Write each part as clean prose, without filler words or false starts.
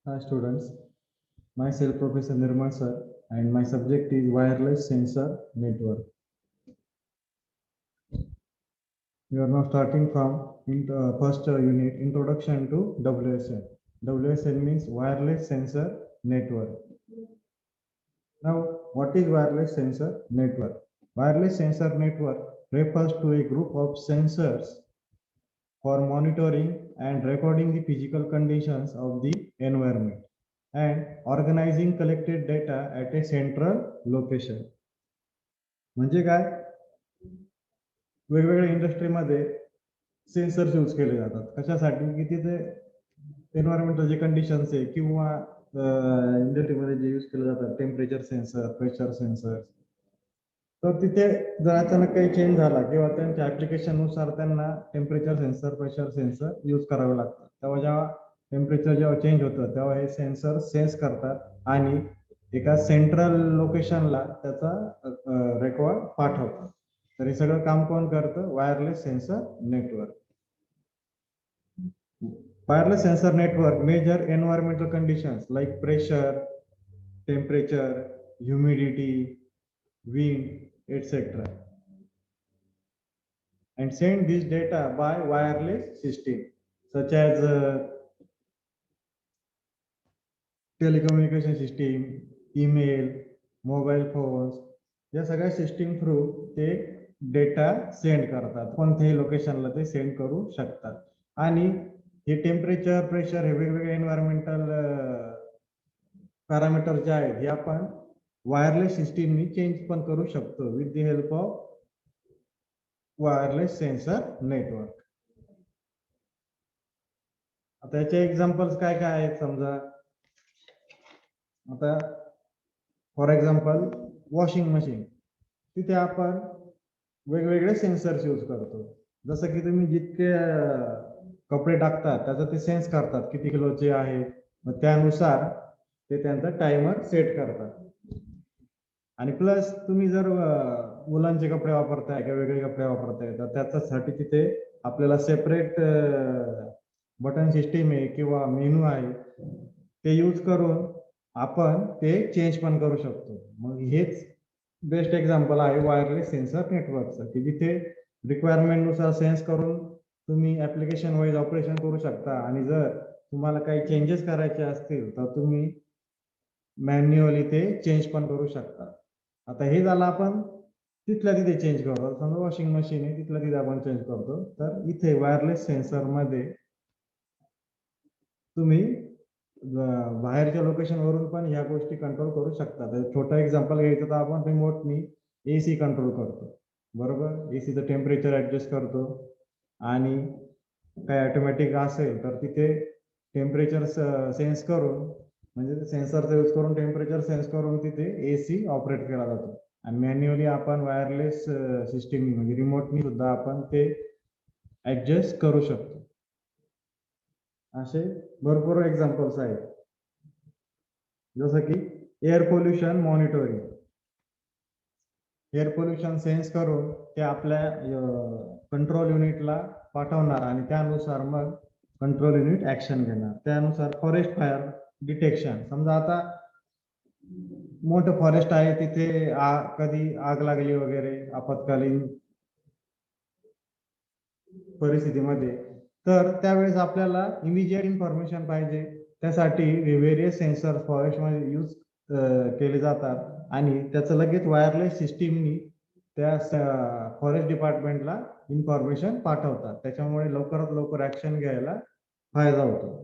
Hi students, myself Professor Nirmal sir and my subject is wireless sensor network. We are now starting from first unit introduction to WSN. WSN means wireless sensor network. Now what is wireless sensor network? Wireless sensor network refers to a group of sensors for monitoring and recording the physical conditions of the environment and organizing collected data at a central location. म्हणजे काय, वेगवेगळ्या इंडस्ट्रीमध्ये sensors use केले जातात कशासाठी की तिथे environmental जे कंडिशन्स आहे किंवा इंडस्ट्रीमध्ये जे यूज केले जातात टेम्परेचर सेन्सर प्रेशर सेन्सर तर तिथे जर अचानक काही चेंज झाला किंवा त्यांच्या ऍप्लिकेशन नुसार त्यांना temperature sensor pressure sensor use करावे लागतात तेव्हा जेव्हा टेम्परेचर जेव्हा चेंज होतं तेव्हा हे सेन्सर सेन्स करतात आणि एका सेंट्रल लोकेशनला त्याचा रेकॉर्ड पाठवतात तर हे सगळं काम कोण करतं wireless sensor network wireless sensor network measure environmental conditions like pressure temperature humidity wind etc and send this data by wireless system such as telecommunication system, email, mobile phones या सगळ्या सिस्टीम थ्रू ते data send करतात कोणत्याही लोकेशनला ते send करू शकतात आणि हे टेम्परेचर प्रेशर हे वेगवेगळे एन्व्हायरमेंटल पॅरामीटर जे आहेत हे आपण वायरलेस सिस्टीमनी चेंज पण करू शकतो with the help of wireless sensor network. आता याचे एक्झाम्पल्स काय काय आहेत समजा आता फॉर एक्झाम्पल वॉशिंग मशीन तिथे आपण वेगवेगळे सेन्सर्स यूज करतो जसं की तुम्ही जितके कपडे टाकतात त्याचं ते सेन्स करतात किती किलोचे आहे मग त्यानुसार ते त्यांचा टायमर सेट करतात आणि प्लस तुम्ही जर मुलांचे कपडे वापरताय किंवा वेगळे कपडे वापरताय तर त्याच्यासाठी तिथे आपल्याला सेपरेट बटन सिस्टीम आहे किंवा मेनू आहे ते यूज करून आपण ते चेंज पण करू शकतो मग हेच बेस्ट एक्झाम्पल आहे वायरलेस सेन्सर नेटवर्कचं की जिथे रिक्वायरमेंट नुसार सेन्स करून तुम्ही ऍप्लिकेशन वाईज ऑपरेशन करू शकता आणि जर तुम्हाला काही चेंजेस करायचे असतील तर तुम्ही मॅन्युअली ते चेंज पण करू शकता आता हे झालं आपण तिथल्या तिथे चेंज करतो समजा वॉशिंग मशीन आहे तिथल्या तिथे आपण चेंज करतो तर इथे वायरलेस सेन्सर मध्ये तुम्ही बाहेरच्या लोकेशन वरून पण ह्या गोष्टी कंट्रोल करू शकता छोटा एक्झाम्पल घ्यायचं तर आपण रिमोटनी एसी कंट्रोल करतो बरोबर एसीचं टेम्परेचर ऍडजस्ट करतो आणि काय ऑटोमॅटिक असेल तर तिथे टेम्परेचर सेन्स करून म्हणजे सेन्सरचा यूज करून टेम्परेचर सेन्स करून तिथे एसी ऑपरेट केला जातो आणि मॅन्युअली आपण वायरलेस सिस्टीम म्हणजे रिमोटनी सुद्धा आपण ते ऍडजस्ट करू शकतो असे भरपूर एक्झाम्पल्स आहेत जसं की air pollution monitoring air pollution sense करून ते आपल्या कंट्रोल युनिटला पाठवणार आणि त्यानुसार मग कंट्रोल युनिट ऍक्शन घेणार त्यानुसार फॉरेस्ट फायर डिटेक्शन समजा आता मोठं फॉरेस्ट आहे तिथे कधी आग लागली वगैरे आपत्कालीन परिस्थितीमध्ये तर त्यावेळेस आपल्याला इमिजिएट इन्फॉर्मेशन पाहिजे त्यासाठी व्हेरियस सेन्सर फॉरेस्ट मध्ये यूज केले जातात आणि त्याचं लगेच वायरलेस सिस्टीमनी त्या फॉरेस्ट डिपार्टमेंटला इन्फॉर्मेशन पाठवतात त्याच्यामुळे लवकरात लवकर ऍक्शन घ्यायला फायदा होतो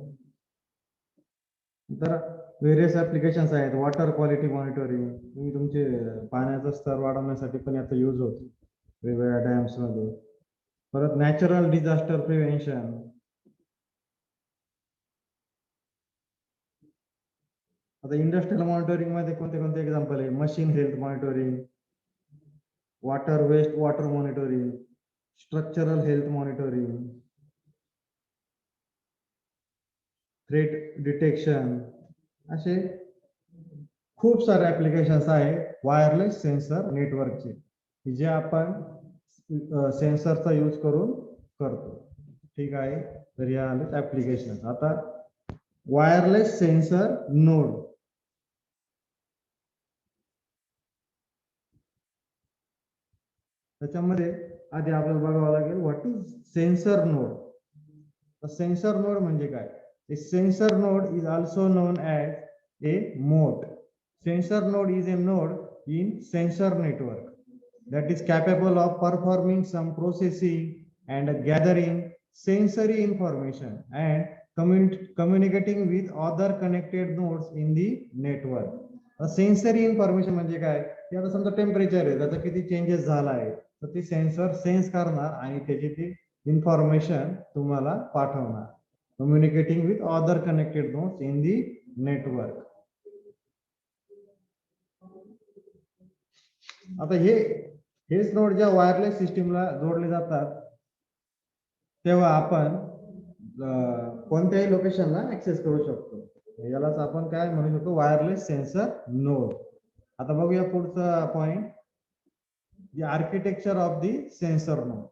तर व्हेरियस ऍप्लिकेशन्स आहेत वॉटर क्वालिटी मॉनिटरिंग तुम्ही तुमचे पाण्याचा स्तर वाढवण्यासाठी पण याचा यूज होतो वेगवेगळ्या डॅम्स मध्ये परत नॅचरल डिझास्टर प्रिव्हेन्शन आता इंडस्ट्रियल मॉनिटरिंग मध्ये कोणते कोणते एक्झाम्पल आहे machine health monitoring water waste water monitoring structural health monitoring threat detection असे खूप सारे ऍप्लिकेशन्स आहेत वायरलेस सेन्सर नेटवर्कचे जे आपण सेन्सरचा यूज करून करतो ठीक आहे तर या आले ऍप्लिकेशन आता वायरलेस सेन्सर नोड. त्याच्यामध्ये आधी आपल्याला बघावं लागेल what is sensor node. Sensor node म्हणजे काय? A sensor node is also known as a mode. Sensor node is a node in sensor network that is capable of performing some processing and gathering sensory information and communicating with other connected nodes in the network. Sensory information म्हणजे काय? की आता समजा temperature आहे, त्याचा किती changes झाला आहे, तर ती सेन्सर सेन्स करणार आणि त्याची ती इन्फॉर्मेशन तुम्हाला पाठवणार. Communicating with other connected nodes in the network. आता हेच नोड ज्या वायरलेस सिस्टीमला जोडले जातात तेव्हा आपण कोणत्याही लोकेशनला ऍक्सेस करू शकतो. यालाच आपण काय म्हणू शकतो? Wireless sensor node. आता बघूया पुढचा point, the architecture of the sensor node.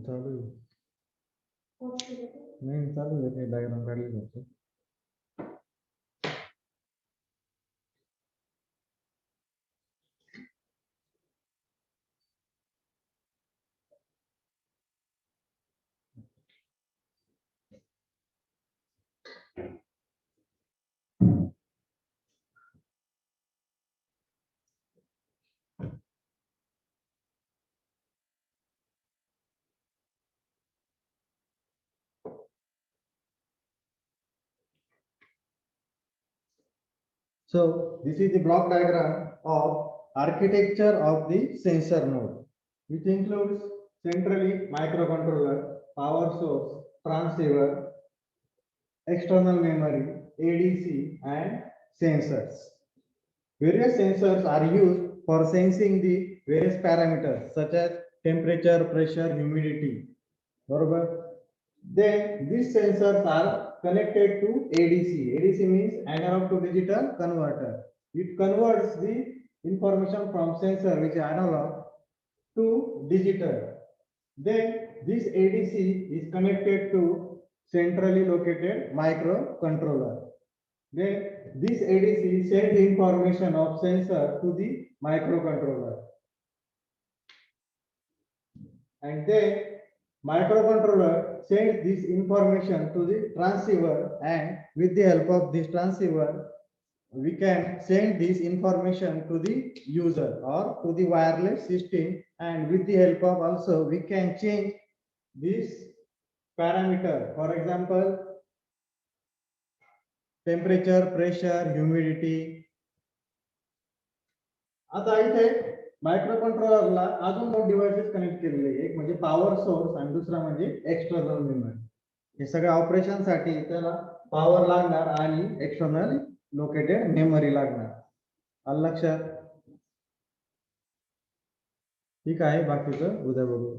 चालू आहे. नाही चालू आहे, काही डायग्राम काढली जातो. So this is the block diagram of architecture of the sensor node, which includes centrally microcontroller, power source, transceiver, external memory, ADC, and sensors. Various sensors are used for sensing the various parameters such as temperature, pressure, humidity. बरोबर. Then these sensors are connected to ADC. ADC means analog to digital converter. It converts the information from sensor, which is analog, to digital. Then this ADC is connected to centrally located microcontroller. Then this ADC sends the information of sensor to the microcontroller. And then microcontroller sends this information to the transceiver, and with the help of this transceiver we can send this information to the user or to the wireless system, and with the help of also we can change this parameter, for example temperature, pressure, humidity. आता इथे मायक्रोकंट्रोलरला अजून दोन devices connect केलेले आहे, एक म्हणजे power source आणि दुसरा म्हणजे एक्सटर्नल मेमरी. हे सगळ्या ऑपरेशन साठी त्याला पॉवर लागणार आणि एक्सटर्नल लोकेटेड मेमरी लागणार. आलं लक्षात? ठीक आहे, बाकीचं उद्या बघू.